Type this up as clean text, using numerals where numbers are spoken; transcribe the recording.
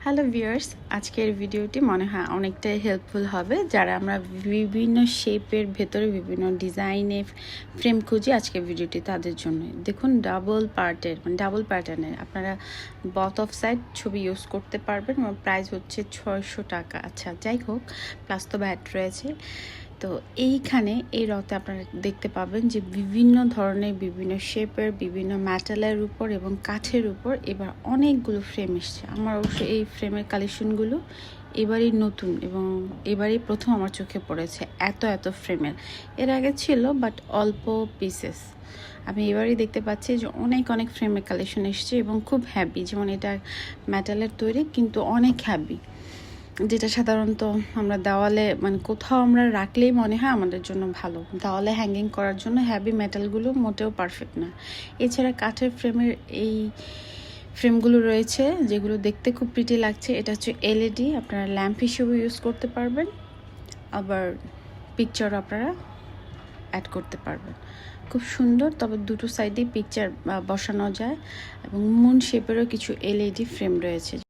Hello viewers, আজকের ভিডিওটি মনে হয় অনেকটাই হেল্পফুল হবে যারা আমরা বিভিন্ন শেপের ভেতরে বিভিন্ন ডিজাইনে ফ্রেম খুঁজি। আজকের ভিডিওটি তাদের জন্য। দেখুন, ডাবল প্যাটার্নের আপনারা বথ অফ সাইড ছবি ইউজ করতে পারবেন। প্রাইস হচ্ছে 600 টাকা। আচ্ছা, যাই হোক, প্লাস তো ব্যাট রয়েছে। তো এইখানে এই রতে আপনারা দেখতে পাবেন যে বিভিন্ন ধরনের বিভিন্ন শেপের বিভিন্ন মেটালের উপর এবং কাঠের উপর এবার অনেকগুলো ফ্রেম এসছে। আমার অবশ্য এই ফ্রেমের কালেকশনগুলো এবারই নতুন এবং এবারই প্রথম আমার চোখে পড়েছে এত ফ্রেমের। এর আগে ছিল বাট অল্প পিসেস। আমি এবারই দেখতে পাচ্ছি যে অনেক ফ্রেমের কালেকশন এসছে এবং খুব হ্যাভি। যেমন এটা মেটালের তৈরি কিন্তু অনেক হ্যাভি, যেটা সাধারণত আমরা দেওয়ালে কোথাও আমরা রাখলেই মনে হয় আমাদের জন্য ভালো। দেওয়ালে হ্যাঙ্গিং করার জন্য হ্যাভি মেটালগুলো মোটেও পারফেক্ট না। এছাড়া কাঠের ফ্রেমের এই ফ্রেমগুলো রয়েছে যেগুলো দেখতে খুব প্রিটি লাগছে। এটা হচ্ছে এলইডি, আপনারা ল্যাম্প হিসেবে ইউজ করতে পারবেন, আবার পিকচার আপনারা অ্যাড করতে পারবেন। খুব সুন্দর, তবে দুটো সাইডেই পিকচার বসানো যায় এবং মুন শেপেরও কিছু এলইডি ফ্রেম রয়েছে।